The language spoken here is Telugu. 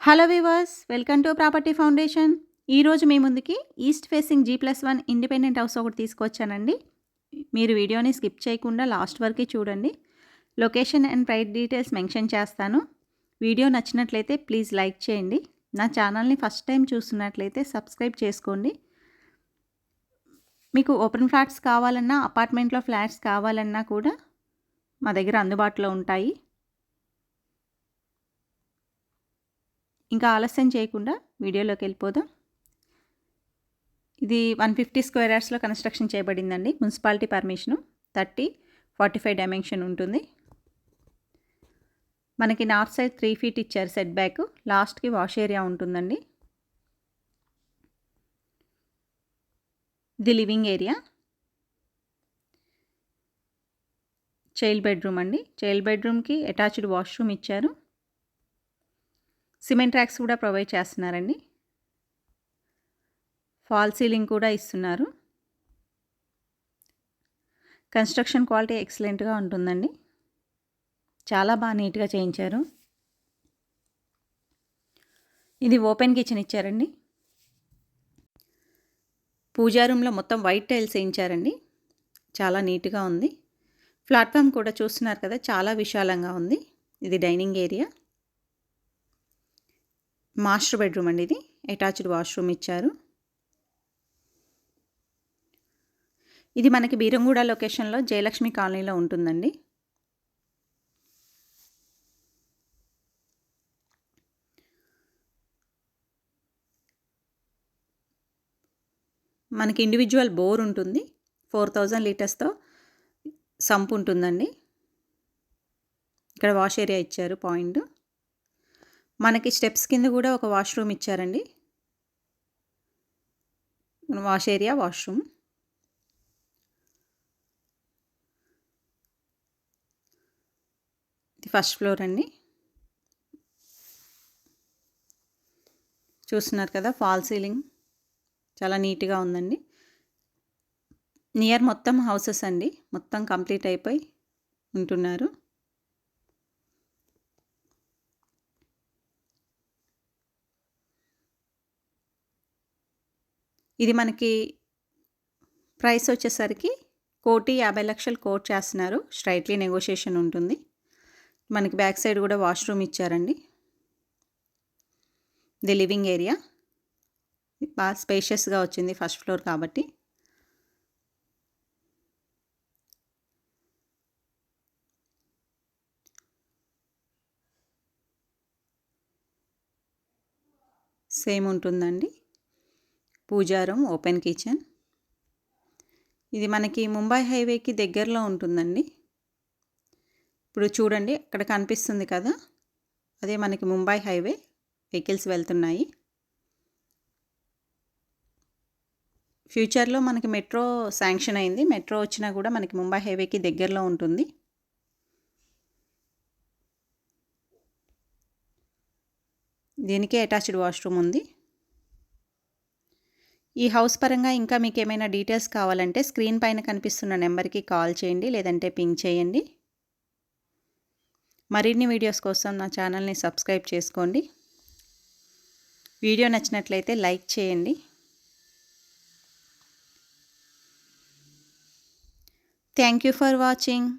Hello viewers, welcome to property foundation. ఈరోజు మీ ముందుకి east facing G+1 independent house ఒకటి తీసుకొచ్చానండి. మీరు వీడియోని స్కిప్ చేయకుండా లాస్ట్ వరకు చూడండి. Location and price details mention చేస్తాను. వీడియో నచ్చినట్లయితే ప్లీజ్ లైక్ చేయండి. నా ఛానల్ని ఫస్ట్ టైం చూస్తున్నట్లయితే సబ్స్క్రైబ్ చేసుకోండి. మీకు ఓపెన్ ఫ్లాట్స్ కావాలన్నా, అపార్ట్మెంట్లో ఫ్లాట్స్ కావాలన్నా కూడా మా దగ్గర అందుబాటులో ఉంటాయి. ఇంకా ఆలస్యం చేయకుండా వీడియోలోకి వెళ్ళిపోదాం. ఇది 150 స్క్వేర్ యార్డ్స్లో కన్స్ట్రక్షన్ చేయబడిందండి. మున్సిపాలిటీ పర్మిషను 30-45 డైమెన్షన్ ఉంటుంది. మనకి నార్త్ సైడ్ 3 ఫీట్ ఇచ్చారు సెట్ బ్యాక్. లాస్ట్కి వాష్ ఏరియా ఉంటుందండి. ఇది లివింగ్ ఏరియా. చైల్డ్ బెడ్రూమ్ అండి. చైల్డ్ బెడ్రూమ్కి అటాచ్డ్ వాష్రూమ్ ఇచ్చారు. సిమెంట్ ట్రాక్స్ కూడా ప్రొవైడ్ చేస్తున్నారండి. ఫాల్ సీలింగ్ కూడా ఇస్తున్నారు. కన్స్ట్రక్షన్ క్వాలిటీ ఎక్సలెంట్గా ఉంటుందండి. చాలా బాగా నీట్గా చేయించారు. ఇది ఓపెన్ కిచెన్ ఇచ్చారండి. పూజా రూమ్లో మొత్తం వైట్ టైల్స్ వేయించారండి. చాలా నీట్గా ఉంది. ప్లాట్ఫామ్ కూడా చూస్తున్నారు కదా, చాలా విశాలంగా ఉంది. ఇది డైనింగ్ ఏరియా. మాస్టర్ బెడ్రూమ్ అండి. ఇది అటాచ్డ్ వాష్రూమ్ ఇచ్చారు. ఇది మనకి బీరంగూడ లొకేషన్లో జయలక్ష్మి కాలనీలో ఉంటుందండి. మనకి ఇండివిజువల్ బోర్ ఉంటుంది. 4000 లీటర్స్తో సంప్ ఉంటుందండి. ఇక్కడ వాష్ ఏరియా ఇచ్చారు పాయింట్. మనకి స్టెప్స్ కింద కూడా ఒక వాష్రూమ్ ఇచ్చారండి. Wash area, washroom. ఇది ఫస్ట్ ఫ్లోర్ అండి. చూస్తున్నారు కదా, ఫాల్ సీలింగ్ చాలా నీట్గా ఉందండి. నియర్ మొత్తం హౌసెస్ అండి. మొత్తం కంప్లీట్ అయిపోయి ఉంటున్నారు. ఇది మనకి ప్రైస్ వచ్చేసరికి 1,50,00,000 కోట్ చేస్తున్నారు. స్ట్రైట్లీ నెగోషియేషన్ ఉంటుంది. మనకి బ్యాక్ సైడ్ కూడా వాష్రూమ్ ఇచ్చారండి. ఇది లివింగ్ ఏరియా. బాగా స్పేషియస్గా వచ్చింది ఫస్ట్ ఫ్లోర్ కాబట్టి. సేమ్ ఉంటుందండి. పూజా రూమ్, ఓపెన్ కిచెన్. ఇది మనకి ముంబై హైవేకి దగ్గరలో ఉంటుందండి. ఇప్పుడు చూడండి, అక్కడ కనిపిస్తుంది కదా, అదే మనకి ముంబై హైవే. వెహికల్స్ వెళ్తున్నాయి. ఫ్యూచర్లో మనకి మెట్రో శాంక్షన్ అయింది. మెట్రో వచ్చినా కూడా మనకి ముంబై హైవేకి దగ్గరలో ఉంటుంది. దీనికే అటాచ్డ్ వాష్రూమ్ ఉంది. ఈ హౌస్ పరంగా ఇంకా మీకు ఏమైనా డీటెయిల్స్ కావాలంటే స్క్రీన్ పైన కనిపిస్తున్న నెంబర్కి కాల్ చేయండి, లేదంటే పింగ్ చేయండి. మరిన్ని వీడియోస్ కోసం నా ఛానల్ని సబ్స్క్రైబ్ చేసుకోండి. వీడియో నచ్చినట్లయితే లైక్ చేయండి. Thank you for watching.